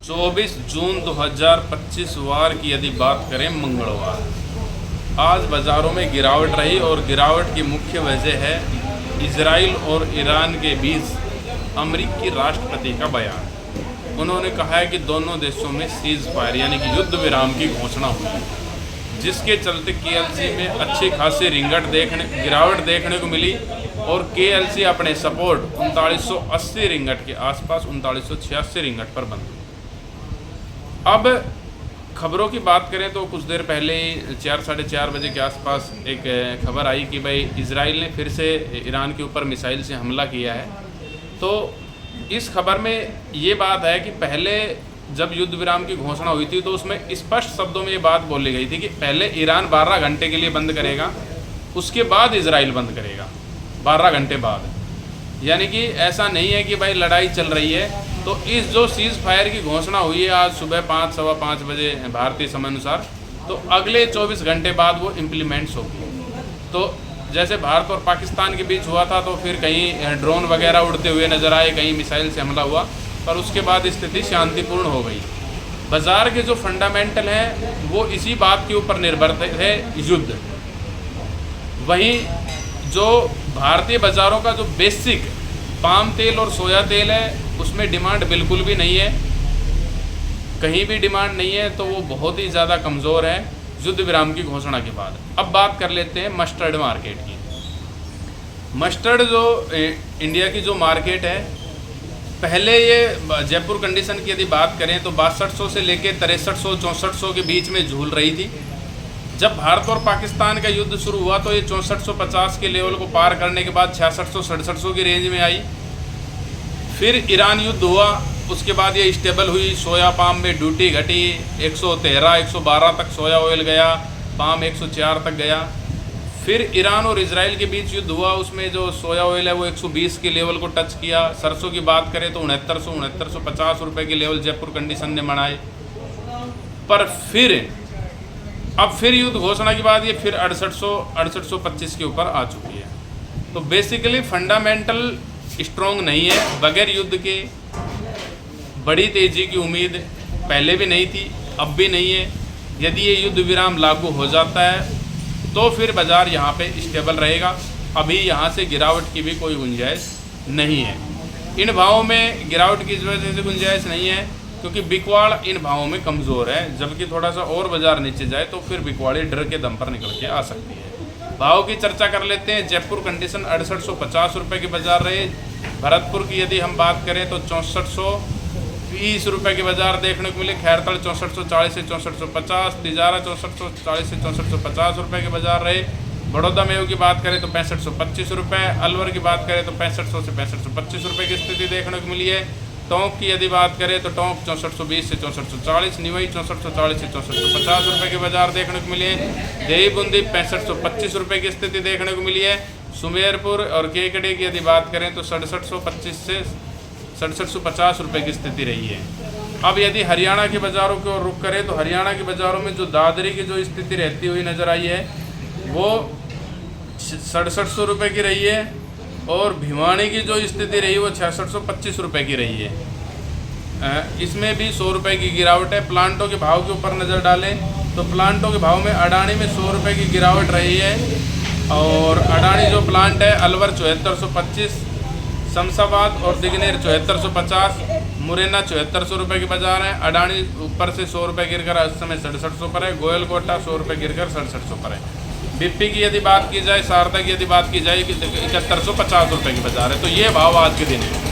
24 जून 2025 वार की यदि बात करें, मंगलवार, आज बाज़ारों में गिरावट रही और गिरावट की मुख्य वजह है इजराइल और ईरान के बीच अमेरिकी राष्ट्रपति का बयान। उन्होंने कहा है कि दोनों देशों में सीज़ फायर यानी कि युद्ध विराम की घोषणा हुई, जिसके चलते केएलसी में अच्छी खासी गिरावट देखने को मिली और केएलसी अपने सपोर्ट 3980 रिंगट के आसपास 3986 रिंगट पर बंद हुई। अब खबरों की बात करें तो कुछ देर पहले 4 साढ़े 4 बजे के आसपास एक खबर आई कि भाई इजराइल ने फिर से ईरान के ऊपर मिसाइल से हमला किया है। तो इस खबर में ये बात है कि पहले जब युद्ध विराम की घोषणा हुई थी तो उसमें स्पष्ट शब्दों में ये बात बोली गई थी कि पहले ईरान 12 घंटे के लिए बंद करेगा, उसके बाद इजराइल बंद करेगा 12 घंटे बाद। यानी कि ऐसा नहीं है कि भाई लड़ाई चल रही है। तो इस जो सीज़ फायर की घोषणा हुई है आज सुबह 5 सवा 5 बजे भारतीय समय अनुसार, तो अगले 24 घंटे बाद वो इम्प्लीमेंट्स होगी। तो जैसे भारत और पाकिस्तान के बीच हुआ था तो फिर कहीं ड्रोन वगैरह उड़ते हुए नजर आए, कहीं मिसाइल से हमला हुआ, पर उसके बाद स्थिति शांतिपूर्ण हो गई। बाज़ार के जो फंडामेंटल हैं वो इसी बात के ऊपर निर्भर है, युद्ध। वहीं जो भारतीय बाज़ारों का जो बेसिक पाम तेल और सोया तेल है उसमें डिमांड बिल्कुल भी नहीं है, कहीं भी डिमांड नहीं है, तो वो बहुत ही ज़्यादा कमज़ोर है युद्ध विराम की घोषणा के बाद। अब बात कर लेते हैं मस्टर्ड मार्केट की। मस्टर्ड जो इंडिया की जो मार्केट है, पहले ये जयपुर कंडीशन की यदि बात करें तो 6200 से लेकर 6300-6400 के बीच में झूल रही थी। जब भारत और पाकिस्तान का युद्ध शुरू हुआ तो ये 6450 के लेवल को पार करने के बाद 6600-6700 की रेंज में आई। फिर ईरान युद्ध हुआ, उसके बाद ये स्टेबल हुई। सोया पाम में ड्यूटी घटी, 113-112 तक सोया ऑयल गया, पाम 104 तक गया। फिर ईरान और इजराइल के बीच युद्ध हुआ, उसमें जो सोया ऑयल है वो 120 के लेवल को टच किया। सरसों की बात करें तो 6950 रुपये के लेवल जयपुर कंडीशन ने मनाए। पर फिर युद्ध घोषणा के बाद ये फिर 6825 के ऊपर आ चुकी है। तो बेसिकली फंडामेंटल स्ट्रॉन्ग नहीं है। बगैर युद्ध के बड़ी तेज़ी की उम्मीद पहले भी नहीं थी, अब भी नहीं है। यदि ये युद्ध विराम लागू हो जाता है तो फिर बाज़ार यहाँ पे स्टेबल रहेगा। अभी यहाँ से गिरावट की भी कोई गुंजाइश नहीं है। इन भावों में गिरावट की इस वजह से गुंजाइश नहीं है क्योंकि बिकवाड़ इन भावों में कमज़ोर है, जबकि थोड़ा सा और बाज़ार नीचे जाए तो फिर बिकवाड़ी डर के दम पर निकल के आ सकती है। भाव की चर्चा कर लेते हैं। जयपुर कंडीशन 6850 रुपये के बाज़ार रहे। भरतपुर की यदि हम बात करें तो 6420 रुपये के बाज़ार देखने को मिले। खैरतड़ 6440 से 6450, तिजारा 6440 से 6450 रुपये के बाज़ार रहे। बड़ौदा मेव की बात करें तो 6525 रुपये, अलवर की बात करें तो 6500 से 6525 रुपये की स्थिति देखने को मिली है। टोंक की यदि बात करें तो टोंक 6420 से 6440, निवई 6440 से 6450 रुपये के बाज़ार देखने को मिले। देवी बूंदी 6525 रुपये की स्थिति देखने को मिली है। सुमेरपुर और केकड़े की यदि बात करें तो 6725 से 6750 रुपये की स्थिति रही है। अब यदि हरियाणा के बाज़ारों की ओर रुख करें तो हरियाणा के बाज़ारों में जो दादरी की जो स्थिति रहती हुई नज़र आई है वो 6700 रुपये की रही है और भिवानी की जो स्थिति रही वो 6625 रुपये की रही है। इसमें भी 100 रुपये की गिरावट है। प्लांटों के भाव के ऊपर नज़र डालें तो प्लांटों के भाव में अडानी में 100 रुपये की गिरावट रही है और अडानी जो प्लांट है अलवर 7425, शमशाबाद और दिगनेर 7450, मुरैना 7400 रुपये के बाज़ार है। अडानी ऊपर से 100 रुपये गिरकर इस समय 6700 पर है। गोयलकोटा 100 रुपये गिरकर 6700 पर है। बिप्पी की यदि बात की जाए, शारदा की यदि बात की जाए कि 7150 रुपये की बाज़ार है। तो ये भाव आज के दिन है।